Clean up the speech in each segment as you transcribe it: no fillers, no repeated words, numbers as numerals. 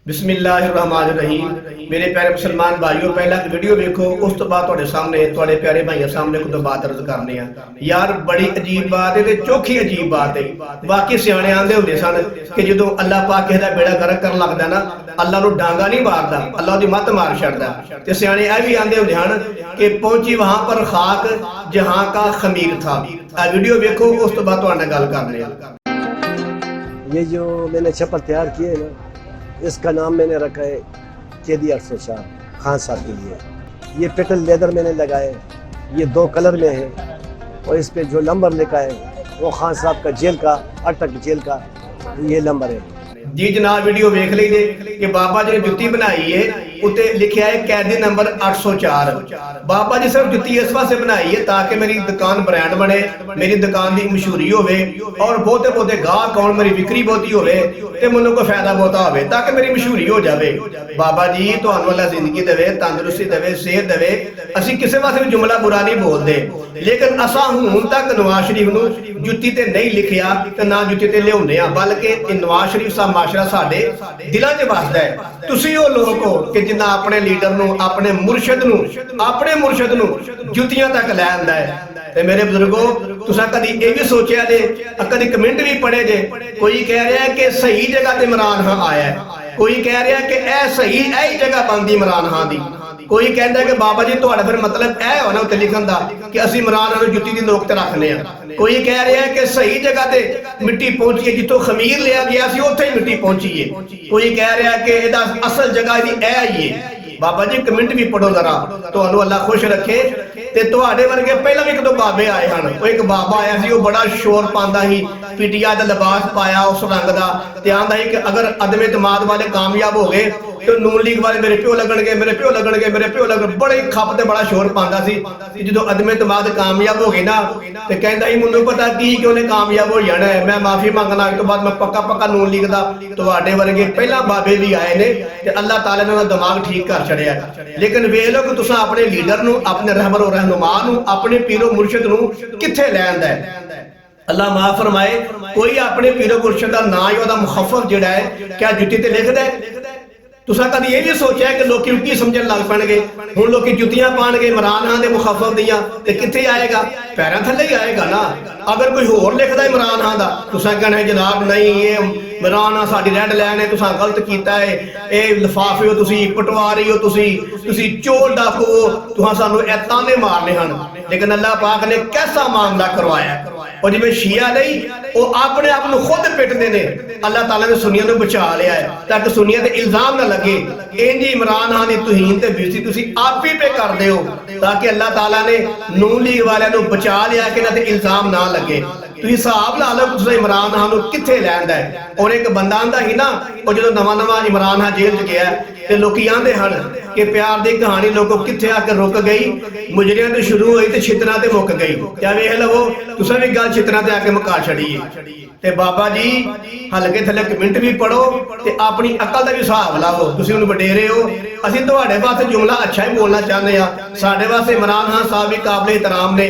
बिस्मिल्लाहिर्रहमानिर्रहीम। मेरे प्यारे मुसलमान भाइयों, पहला वीडियो देखो, उस तो बाद तुहाडे सामने तुहाडे प्यारे भाइयों सामने कुछ बात अर्ज करने यार। बड़ी अजीब बात है, चोखी अजीब बात है। बाकी सियाणे आंदे हुंदे सन कि जदों अल्लाह पाक किसी दा बेड़ा गर्क करन लगदा ना, अल्लाह नूं डांगा नहीं मारदा, अल्लाह दी मत मार छड्डदा। ते सियाणे ए भी आंदे हुंदे हन कि पहुंची वहां पर खाक जहां का खमीर था। आ वीडियो देखो, उस तो बाद तुहाडे नाल गल करने। ये जो मैंने चप्पल तैयार किए है ना, इसका नाम मैंने रखा है कैदी 804 खान साहब के लिए। ये पेटल लेदर मैंने लगाए, ये 2 कलर में है और इस पे जो नंबर लिखा है वो खान साहब का जेल का, अटक जेल का ये नंबर है जी। जनाब वीडियो देख लीजिए कि बाबा जी ने जुत्ती बनाई है, उत्ते लिखा है कैदी नंबर 804। बाबा जी सिर्फ जुत्ती इस वास्ते बनाई है ताकि मेरी दुकान ब्रांड बने, मेरी दुकान की मशहूरी होवे और बहुते बहुते गाहक आउण, मेरी विक्री बहुती होवे ते मैनूं कोई फायदा बहुता होवे ताकि मेरी मशहूरी हो जाए। बाबा जी तुहानूं अल्लाह जिंदगी देवे, तंदुरुस्ती देवे, सेहत देवे। असीं किसी वास्ते भी जुमला बुरा नहीं बोलते, लेकिन असां हुण तक नवाज शरीफ नूं जुत्ती ते नहीं लिखिया ते ना जुत्ती ते लिआउंदे आ, बल्कि नवाज शरीफ साहब माशरा साडे दिलां 'च वसदा है। तुसीं ओ लोग हो कि जिन्ना अपने लीडर नूं, अपने मुर्शद नूं जुत्तियां तक लै आंदा है। ते मेरे बुजुर्गो, तुसां कदी ये भी सोचिया जे, कदी कमेंट भी पढ़े जे, कोई कह रहा है कि सही जगह ते इमरान खान आया है, कोई कह रहा है कि ऐ सही ऐ जगह बनदी इमरान खान दी, कोई कहता है कि बाबा जी तुहाडा फिर मतलब ऐ होना उत्ते लिखण दा कि असीं इमरान खान नूं जुत्ती दी नोक ते रखने आ। कोई कह रहा है कि सही जगह ते मिट्टी पहुंची है, जिथों खमीर लिया गया सी उत्थे ही मिट्टी पहुंची है। कोई कह रहा है कि इहदा असल जगह दी ऐ ही है। बाबा जी कमेंट भी पढ़ो जरा, तुहानूं अल्लाह खुश रखे। ते तुहाडे वर्गे पहला भी 1-2 बाबे आए हन। वो एक बाबा आया सी, वो बड़ा शोर पांदा ही, पीटीआई दा लिबास पाया उस रंग दा, ते आंदा ही कि अगर अदम इतमाद वाले कामयाब हो गए तो नून लीग वाले मेरे प्यो लगणगे, मेरे प्यो लगणगे, मेरे प्यो लगण। बड़े खप ते बड़ा शोर पांदा सी। जदों अदम इतमाद कामयाब हो गए ना, ते कहंदा ही मैनूं पता की कि उहने कामयाब हो जाना है, मैं माफी मंगना, इस तो बाद मैं पक्का नून लीग दा। तुहाडे वर्गे पहला बाबे भी आए ने ते अल्लाह ताला ने उहदा दिमाग ठीक कर छड़िया। लेकिन वेख लो कि तुसां अपने लीडर नूं, अपने रहबर और रहनुमा नूं, अपने पीरो मुर्शिद नूं कित्थे लैंदा है। अल्लाह माफ फरमाए, कोई अपने पीरो मुर्शिद दा नाम ही ओहदा मुखफ़फ़ जिहड़ा है क्या जुत्ती ते लिखदा है? तुसां कदी ये भी सोचा है कि लोग की समझण लग पैणगे, हुण लोग जुत्तियां पाणगे इमरान खान दे मुखफ़फ़ दियां, ते कित्थे आएगा? पैरां थल्ले ही आएगा ना। अगर कोई होर लिखदा इमरान खान दा, तुसां कहना है जनाब नहीं, ये इमरान खान साडी रेड लाइन है, तुसां गलत कीता है, ये लिफाफे हो तुसीं, पटवारी हो तुसीं चोर डाकू हो, तुहां सानूं ए ताने मारने हन। लेकिन अल्लाह पाक ने कैसा मामला करवाया, और जिवें शिया नहीं वो अपने आप को खुद पिटते हैं, अल्लाह ताला ने सुनिया को बचा लिया है ताकि सुनिया ते इल्जाम ना लगे इंजी इमरान खान की तुहीन ते बेइज्जती तुसीं आप ही पे करदे हो, ताकि अल्लाह ताला ने नून लीग वालियां नूं बचा लिया कि इन्हां ते इल्जाम ना लगे। तुसीं हिसाब ला लो तुसीं इमरान खान नूं कित्थे लैंदा है। और एक बंदा आंदा ही ना, वो जो नवां इमरान खान जेल च गया ते लोकी आंदे हन कि प्यार दी कहानी लोगों कित्थे आके रुक गई, मुजरियां ते शुरू हुई ते छितरां ते मुक गई। क्या वेख लवो, तुसां भी गल छितरां ते आके मुका छड़ी है। ते बाबा जी हल्के थल्ले कमेंट भी पढ़ो ते अपनी अकल दा भी हिसाब लाओ। तुसीं हुण वडेरे हो, असीं तुहाडे वास्ते जुमला अच्छा ही बोलना चाहते हैं। साडे वास्ते इमरान खान साहब भी काबिल एहतराम ने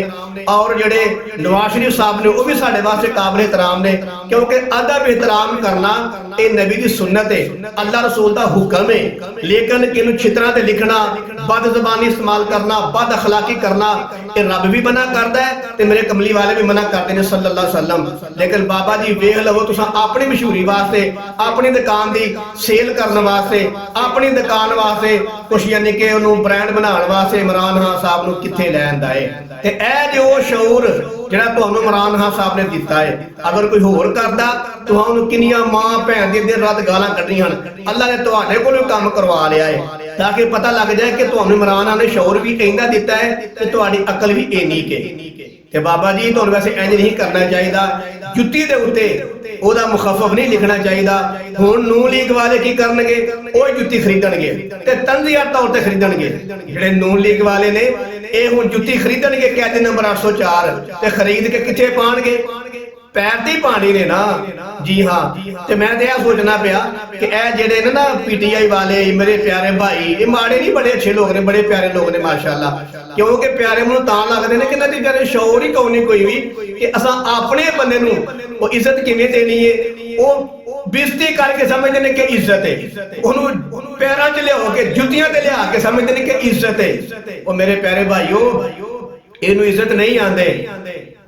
और जेडे नवाज शरीफ साहब ने वो भी साडे वास्ते काबिल एहतराम ने, क्योंकि अदब एहतराम करना ये नबी की सुन्नत है, अल्लाह रसूल दा हुक्म है। लेकिन किनू छितरां ते लिखना, बद ज़बानी इस्तेमाल करना, बद अखलाकी करना, ये रब भी मना करता है ते मेरे कमली वाले भी मना करते हैं सल्लल्लाहु अलैहि वसल्लम। लेकिन बाबा जी वेख लवो, तुसां अपनी मशहूरी वास्ते, अपनी दुकान की सेल करने वास्ते, अपनी दुकान वास्ते कुछ यानी कि उन्होंने ब्रांड बनाने वास्ते इमरान खान साहब नूं कित्थे लैंदा है। ते ऐ जो शऊर जिहड़ा तुहानूं इमरान खान साहब ने दिता है, अगर कोई होर करदा तुहानूं किन्नियां मां भैन दी दिन रात गालां कड्ढणीਆਂ हन। अल्लाह ने तुहाडे कोलों काम करवा लिया है ताकि पता लग जाए कि तुहानूं इमरान खान ने शऊर भी इन्ना दिता है ते तुहाडी अकल भी इन्नी के। ते बाबा जी तुहानूं वैसे इंज नहीं करना चाहिए, जुत्ती दे उत्ते ओहदा मुखफ़फ़ नहीं लिखना चाहिए। हुण नून लीग वाले की करनगे, ओह जुत्ती खरीदणगे ते तंज़िया तौर ते खरीदणगे। जिहड़े नून लीग वाले ने ये हुण जुत्ती खरीदणगे कैदी नंबर 804 ते खरीद के कित्थे पाणगे? पैर दी पानी ने ना। जी हाँ, ते मैं तो यह सोचना पिया कि ए जेडे ने ना पीटीआई वाले मेरे प्यारे भाई, ये माड़े नहीं, बड़े अच्छे लोग ने, बड़े प्यारे लोग ने माशाअल्लाह। क्योंकि प्यारे मैनूं तां लगदे ने कि इन्हां दी प्यारे शौर ही कोई नहीं कोई भी कि असां अपने बंदे नूं इज्जत किवें देनी है। बेइज्जती करके समझते ने कि इज्जत है, ਉਹਨੂੰ ਪੈਰਾਂ 'ਚ ਲਿਆਓ ਕੇ ਜੁੱਤੀਆਂ ਤੇ ਲਿਆ ਕੇ ਸਮਝਦੇ ਨੇ ਕਿ ਇੱਜ਼ਤ ਹੈ। ਉਹ ਮੇਰੇ ਪਿਆਰੇ ਭਾਈਓ, ਇਹਨੂੰ ਇੱਜ਼ਤ ਨਹੀਂ ਆਂਦੇ।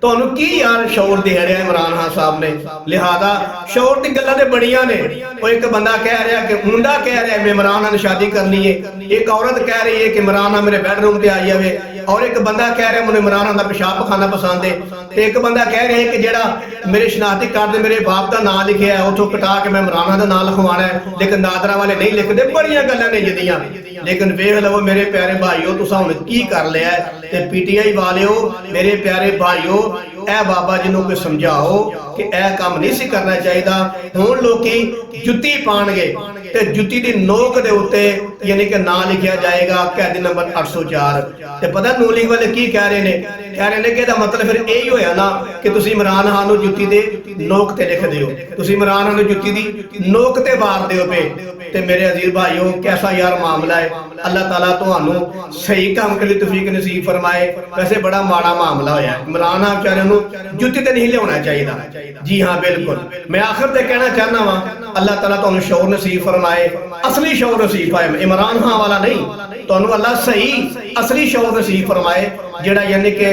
ਤੁਹਾਨੂੰ ਕੀ ਯਾਰ ਸ਼ੌਰ ਦੇ ਰਿਹਾ ਇਮਰਾਨ ਖਾਨ ਸਾਹਿਬ ਨੇ? ਲਿਹਾਜ਼ਾ ਸ਼ੌਰ ਦੀ ਗੱਲਾਂ ਤੇ ਬੜੀਆਂ ਨੇ। ਉਹ ਇੱਕ ਬੰਦਾ ਕਹਿ ਰਿਹਾ ਕਿ ਮੁੰਡਾ ਕਹਿ ਰਿਹਾ ਮੈਂ ਇਮਰਾਨ ਨਾਲ ਸ਼ਾਦੀ ਕਰਨੀ ਹੈ, ਇੱਕ ਔਰਤ ਕਹਿ ਰਹੀ ਹੈ ਕਿ ਇਮਰਾਨ ਨਾਲ ਮੇਰੇ ਬੈਡਰੂਮ ਤੇ ਆ ਜਾਵੇ, ਔਰ ਇੱਕ ਬੰਦਾ ਕਹਿ ਰਿਹਾ ਮੈਨੂੰ ਇਮਰਾਨ ਖਾਨ ਦਾ ਪਿਸ਼ਾਬ ਖਾਣਾ ਪਸੰਦ ਹੈ, ਤੇ ਇੱਕ ਬੰਦਾ ਕਹਿ ਰਿਹਾ ਕਿ ਜਿਹੜਾ ਮੇਰੇ ਸ਼ਨਾਖਤੀ ਕਾਰਡ ਤੇ ਮੇਰੇ ਬਾਪ ਦਾ ਨਾਮ ਲਿਖਿਆ ਹੈ ਉਥੋਂ ਕਟਾ ਕੇ ਮੈਂ ਇਮਰਾਨ ਖਾਨ ਦਾ ਨਾਮ ਲਿਖਵਾਉਣਾ ਹੈ, ਲੇਕਿਨ ਨਾਦਰਾ ਵਾਲੇ ਨਹੀਂ ਲਿਖਦੇ। ਬੜੀਆਂ ਗੱਲਾਂ ਨੇ ਜਿਹਦੀਆਂ, ਲੇਕਿਨ ਵੇਖ ਲਵੋ ਮੇਰੇ ਪਿਆਰੇ ਭਾਈਓ ਤੁਸੀਂ ਹੁਣ ਕੀ ਕਰ ਲਿਆ। ਤੇ ਪੀਟੀਆਈ ਵਾਲਿਓ ਮੇਰੇ ਪਿਆਰੇ ਭਾਈਓ, ਇਹ ਬਾਬਾ ਜੀ ਨੂੰ ਕੋਈ ਸਮਝਾਓ ਕਿ ਇਹ ਕੰਮ ਨਹੀਂ ਸੀ ਕਰਨਾ ਚਾਹੀਦਾ। ਹੁਣ ਲੋਕੀ ਜੁੱਤੀ ਪਾਣਗੇ ਤੇ ਜੁੱਤੀ ਦੀ ਨੋਕ ਦੇ ਉੱਤੇ ਯਾਨੀ ਕਿ ਨਾਂ ਲਿਖਿਆ ਜਾਏਗਾ ਕੈਦੀ ਨੰਬਰ 804। ਤੇ ਪਤਾ ਨੂਨ ਲੀਗ ਵਾਲੇ ਕੀ ਕਹਿ ਰਹੇ ਨੇ? ਕਹਿ ਰਹੇ ਨੇ ਕਿ ਇਹਦਾ ਮਤਲਬ ਫਿਰ ਇਹ ਹੀ ਹੋਇਆ ਨਾ ਕਿ ਤੁਸੀਂ ਇਮਰਾਨ ਖਾਨ ਨੂੰ ਜੁੱਤੀ ਦੇ ਨੋਕ ਤੇ ਲਿਖਦੇ ਹੋ, ਤੁਸੀਂ ਇਮਰਾਨ ਖਾਨ ਨੂੰ ਜੁੱਤੀ ਦੀ ਨੋਕ ਤੇ ਵਾਰਦੇ ਹੋ ਪਏ। ਤੇ ਮੇਰੇ ਅਜ਼ੀਜ਼ ਭਾਈਓ, ਕੈਸਾ ਯਾਰ ਮਾਮਲਾ ਹੈ। अल्लाह ताला ਤੁਹਾਨੂੰ ਸਹੀ ਕੰਮ ਕਰਨ ਦੀ ਤੌਫੀਕ ਨਸੀਬ ਫਰਮਾਏ। ਵੈਸੇ ਬੜਾ ਮਾੜਾ ਮਾਮਲਾ ਹੋਇਆ, ਇਮਰਾਨ ਖਾਨ ਵਿਚਾਰੇ ਨੂੰ ਜੁੱਤੀ ਤੇ ਨਹੀਂ ਲਿਆਉਣਾ ਚਾਹੀਦਾ। ਜੀ ਹਾਂ ਬਿਲਕੁਲ। ਮੈਂ ਆਖਰ ਤੇ ਕਹਿਣਾ ਚਾਹਨਾ ਵਾਂ ਅੱਲਾਹ ਤਾਲਾ ਤੁਹਾਨੂੰ ਸ਼ੌਰ ਨਸੀਬ ਫਰਮਾਏ, ਅਸਲੀ ਸ਼ੌਰ ਨਸੀਬ ਫਰਮਾਏ, ਇਮਰਾਨ ਖਾਨ ਵਾਲਾ ਨਹੀਂ। ਤੁਹਾਨੂੰ ਅੱਲਾਹ ਸਹੀ ਅਸਲੀ ਸ਼ੌਰ ਨਸੀਬ ਫਰਮਾਏ ਜਿਹੜਾ ਯਾਨੀ ਕਿ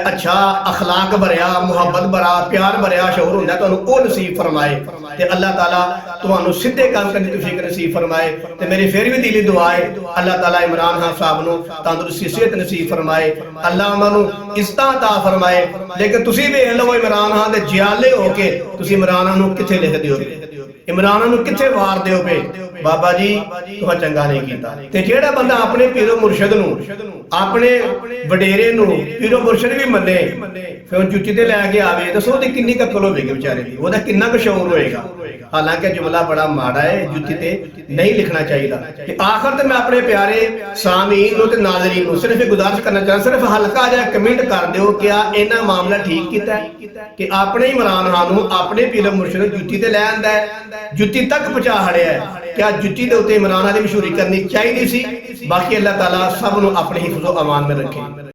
ਅੱਛਾ ਅਖਲਾਕ ਭਰਿਆ, ਮੁਹੱਬਤ ਭਰਾ, ਪਿਆਰ ਭਰਿਆ ਸ਼ੌਰ ਹੁੰਦਾ, ਤੁਹਾਨੂੰ ਉਹ ਨਸੀਬ ਫਰਮਾਏ। ਤੇ ਅੱਲਾਹ ਤਾਲਾ ਤੁਹਾਨੂੰ ਸਿੱਧੇ ਕੰਮ ਕਰਨ ਦੀ ਤੌਫੀਕ ਨਸੀਬ ਫਰਮਾਏ। ਤੇ ਮੇਰੀ ਫਿਰ ਵੀ ਦਿਲੀ ਦੁਆ ਹੈ ਅੱਲਾਹ ਤਾਲਾ ਇਮਰਾਨ ਖਾਨ ਸਾਹਿਬ ਨੂੰ ਤੰਦਰੁਸਤੀ ਸਿਹਤ ਨਸੀਬ ਫਰਮਾਏ, ਅੱਲਾਹ ਉਹਨਾਂ ਨੂੰ ਇੱਜ਼ਤਾਂ ਅਤਾ ਫਰਮਾਏ। ਲੇਕਿਨ ਤੁਸੀਂ ਵੇਖ ਲਵੋ ਇਮਰਾਨ ਖਾਨ ਦੇ ਜਿਆਲੇ ਹੋ ਕੇ ਤੁਸੀਂ ਇਮਰਾਨ ਖਾਨ ਨੂੰ ਕਿੱਥੇ ਲਿਖਦੇ ਹੋ, ਇਮਰਾਨ ਖਾਨ ਨੂੰ ਕਿੱਥੇ ਵਾਰਦੇ ਹੋ ਪਏ। ਬਾਬਾ ਜੀ ਤੁਸੀਂ ਚੰਗਾ ਨਹੀਂ ਕੀਤਾ। ਤੇ ਜਿਹੜਾ ਬੰਦਾ ਆਪਣੇ ਪੀਰੋ ਮੁਰਸ਼ਿਦ ਨੂੰ, ਆਪਣੇ ਵਡੇਰੇ ਨੂੰ ਪੀਰੋ ਮੁਰਸ਼ਿਦ ਵੀ ਮੰਨੇ, ਫਿਰ ਜੁੱਤੀ ਤੇ ਲੈ ਕੇ ਆਵੇ, ਦੱਸੋ ਉਹਦੀ ਕਿੰਨੀ ਅਕਲ ਹੋਵੇਗੀ ਵਿਚਾਰੇ ਦੀ, ਉਹਦਾ ਕਿੰਨਾ ਕੁ ਸ਼ੌਰ ਹੋਏਗਾ। ਹਾਲਾਂਕਿ ਜੁਮਲਾ ਬੜਾ ਮਾੜਾ ਹੈ, ਜੁੱਤੀ ਤੇ ਨਹੀਂ ਲਿਖਣਾ ਚਾਹੀਦਾ। ਤੇ ਆਖਰ ਤੇ ਮੈਂ ਆਪਣੇ ਪਿਆਰੇ ਸਾਮੀਨ ਨੂੰ ਤੇ ਨਾਜ਼ਰੀਨ ਨੂੰ ਸਿਰਫ ਇਹ ਗੁਜ਼ਾਰਿਸ਼ ਕਰਨਾ ਚਾਹੁੰਦਾ, ਸਿਰਫ ਹਲਕਾ ਜਿਹਾ ਕਮੈਂਟ ਕਰ ਦਿਓ ਕਿ ਆ ਇਹਨਾਂ ਮਾਮਲਾ ਠੀਕ ਕੀਤਾ ਕਿ ਆਪਣੇ ਇਮਰਾਨ ਖਾਨ ਨੂੰ ਆਪਣੇ ਪੀਰ ਮੁਰਸ਼ਿਦ ਨੂੰ ਜੁੱਤੀ ਤੇ ਲੈ ਆਂਦਾ ਹੈ, ਜੁੱਤੀ ਤੱਕ ਪਹੁੰਚਾ ਹੜਿਆ ਹੈ। ਕਿ ਜੁੱਤੀ ਦੇ ਉੱਤੇ ਇਮਰਾਨ ਖਾਨ ਦੀ ਮਸ਼ਹੂਰੀ ਕਰਨੀ ਚਾਹੀਦੀ ਸੀ। ਬਾਕੀ ਅੱਲਾਹ ਤਾਲਾ ਸਭ ਨੂੰ ਆਪਣੇ ਹਿਫਜ਼ੋ ਅਮਾਨ में रखे।